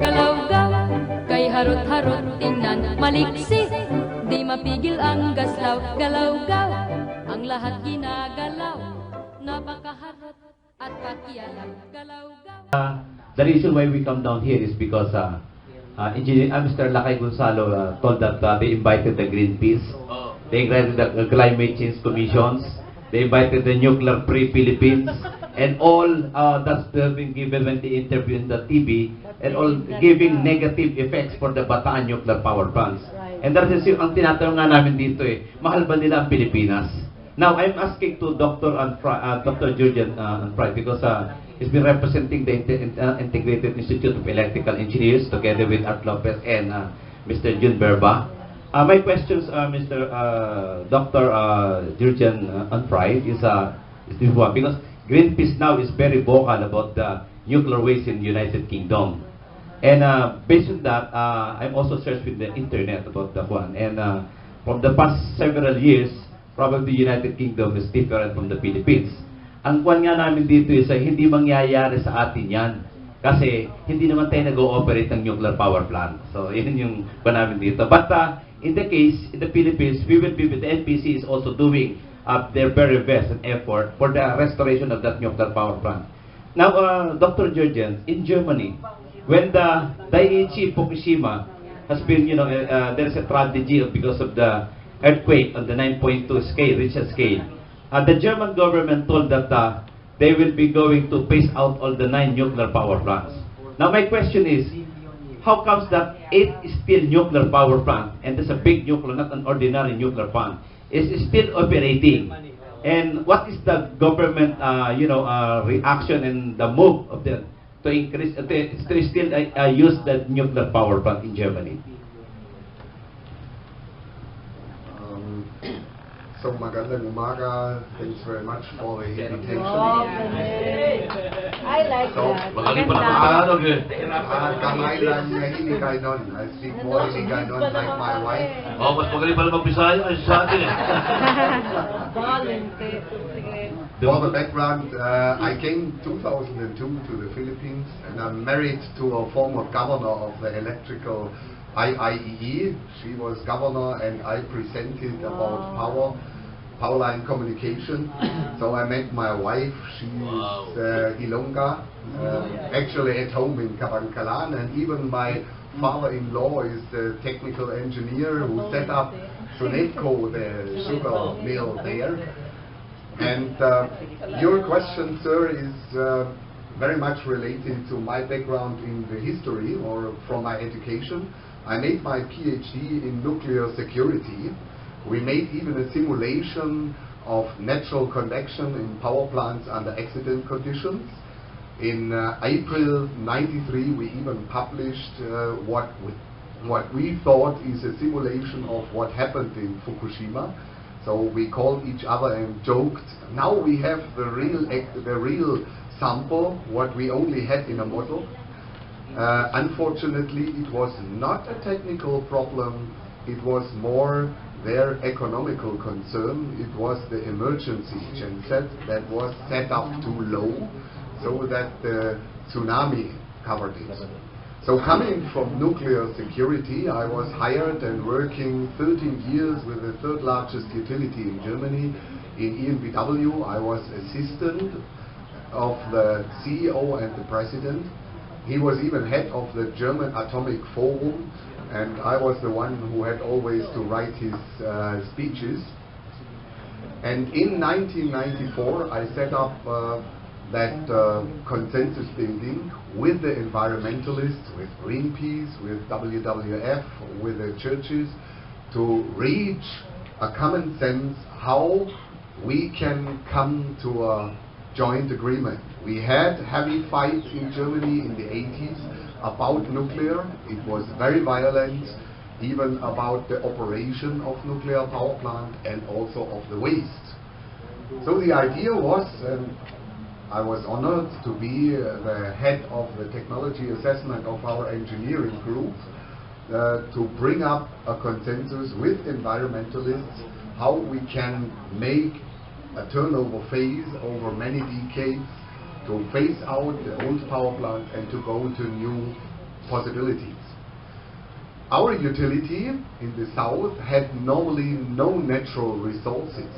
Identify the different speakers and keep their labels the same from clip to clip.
Speaker 1: Galaw-gaw, kay harot-harot tingnan maliksi, di mapigil ang gaslaw. Galaw-gaw, ang lahat ginagalaw, napakaharot at pakialam. Galaw-gaw.
Speaker 2: The reason why we come down here is because Engineer Mr. Lakay Gonzalo told that they invited the Greenpeace, they invited the Climate Change Commissions, they invited the Nuclear Free Philippines, and all that's been given when they interview in the TV, and all giving negative effects for the Bataan nuclear power plants. And that is yung ang tinatanong nga namin dito mahal ba nila ang Pilipinas? Now, I'm asking to Dr. Jurgen Unfried because he's been representing the Integrated Institute of Electrical Engineers together with Art Lopez and Mr. Jun Berba. My questions, Dr. Jurgen Unfried, is this one, because Greenpeace now is very vocal about the nuclear waste in the United Kingdom. And based on that, I'm also searched with the internet about that one. And from the past several years, probably the United Kingdom is different from the Philippines. Ang kwan nga namin dito is hindi mangyayari sa atin yan. Kasi hindi naman tayo nag-ooperate ng nuclear power plant. So, yun yung kwan namin dito. But in the case, in the Philippines, we will be with the NPC is also doing their very best and effort for the restoration of that nuclear power plant. Now, Dr. Jurgen, in Germany, when the Daiichi Fukushima has been, there's a tragedy because of the earthquake on the 9.2 scale, Richter scale. The German government told that they will be going to phase out all the 9 nuclear power plants. Now my question is, how comes that 8 is still nuclear power plant, and there's a big nuclear, not an ordinary nuclear plant, is still operating? And what is the government, reaction and the move of the to increase, to still use the nuclear power plant in Germany?
Speaker 3: So magandang umaga. Thanks very much for the invitation.
Speaker 4: I like that.
Speaker 2: Magaling pa ng Tagalog
Speaker 3: Kamay lang hiligay nun. I speak more hiligay nun like my wife.
Speaker 2: mas magaling pa lang mag-Bisaya ay sa atin
Speaker 3: For the background, I came 2002 to the Philippines, and I'm married to a former governor of the electrical IIEE. She was governor, and I presented about power line communication. So I met my wife. She's Ilongga, actually at home in Kabangkalan, and even my father-in-law is the technical engineer who set up Sunetco, the sugar mill there. And your question, sir, is very much related to my background in the history or from my education. I made my PhD in nuclear security. We made even a simulation of natural convection in power plants under accident conditions. In April '93, we even published what we thought is a simulation of what happened in Fukushima. So we called each other and joked, now we have the real sample, what we only had in a model. Unfortunately, it was not a technical problem, it was more their economical concern. It was the emergency genset that was set up too low so that the tsunami covered it. So coming from nuclear security, I was hired and working 13 years with the third largest utility in Germany, in EnBW. I was assistant of the CEO and the president. He was even head of the German Atomic Forum, and I was the one who had always to write his speeches. And in 1994, I set up that consensus building with the environmentalists, with Greenpeace, with WWF, with the churches, to reach a common sense how we can come to a joint agreement. We had heavy fights in Germany in the 80s about nuclear. It was very violent, even about the operation of nuclear power plant and also of the waste. So the idea was, and I was honored to be the head of the technology assessment of our engineering group, to bring up a consensus with environmentalists how we can make a turnover phase over many decades to phase out the old power plant and to go to new possibilities. Our utility in the south had normally no natural resources.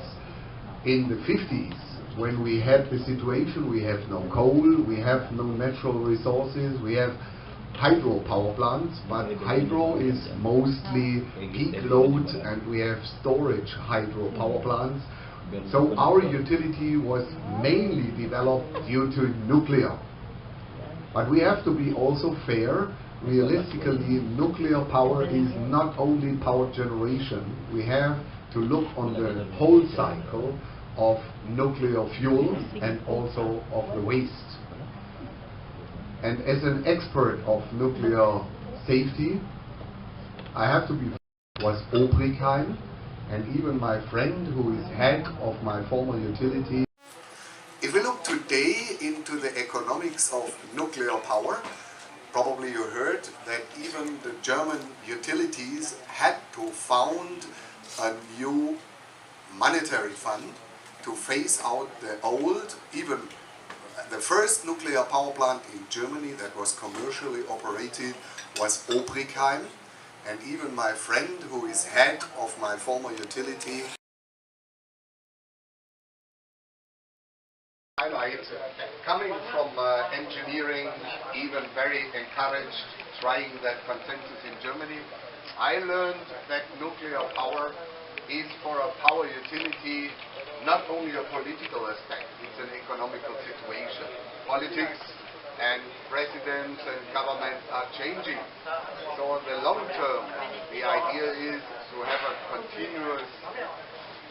Speaker 3: In the 50s, when we had the situation, we have no coal, we have no natural resources, we have hydropower plants, but hydro is mostly peak load and we have storage hydropower plants. So our utility was mainly developed due to nuclear. But we have to be also fair. Realistically, nuclear power is not only power generation. We have to look on the whole cycle of nuclear fuel and also of the waste. And as an expert of nuclear safety, I have to be was Obrigheim, and even my friend who is head of my former utility. If we look today into the economics of nuclear power, probably you heard that even the German utilities had to found a new monetary fund to phase out the old, even the first nuclear power plant in Germany that was commercially operated was Obrigheim, and even my friend who is head of my former utility highlight coming from engineering, even very encouraged, trying that consensus in Germany. I learned that nuclear power is for a power utility not only a political aspect, it's an economical situation. Politics and presidents and governments are changing. So in the long term, the idea is to have a continuous,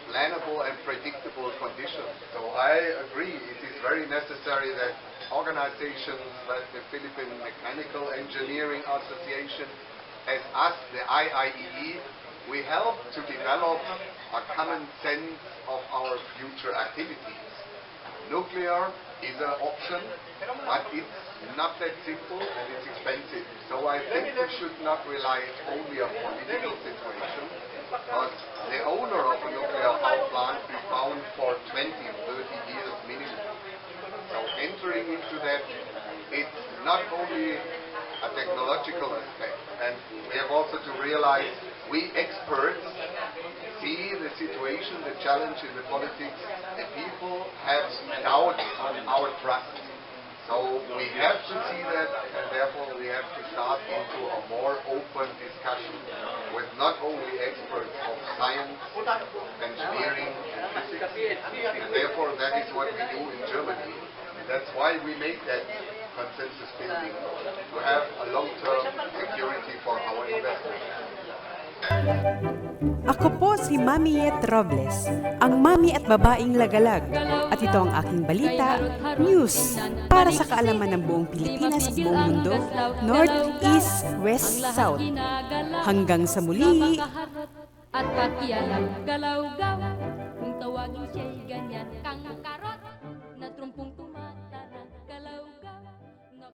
Speaker 3: plannable and predictable condition. So I agree, it is very necessary that organizations like the Philippine Mechanical Engineering Association, as us, the IIEE, we help to develop a common sense of our future activities. Nuclear is an option, but it's not that simple and it's expensive. So I think we should not rely only on political situation, but the owner of a nuclear power plant is bound for 20, 30 years minimum. So entering into that, it's not only a technological aspect, and we have also to realize we experts see the situation, the challenge in the politics, the people have doubt on our trust. So we have to see that, and therefore we have to start into a more open discussion with not only experts of science, engineering, and physics, and therefore that is what we do in Germany. And that's why we make that consensus building, to have a long-term security for our investment.
Speaker 4: Ako po si Mami Et Robles, ang mami at babaeng lagalag. At ito ang aking balita, news, para sa kaalaman ng buong Pilipinas, buong mundo, North, East, West, South. Hanggang sa muli!
Speaker 1: At pakialam, galaw-gaw, kung tawagin siya'y ganyan, kang karot, na trumpong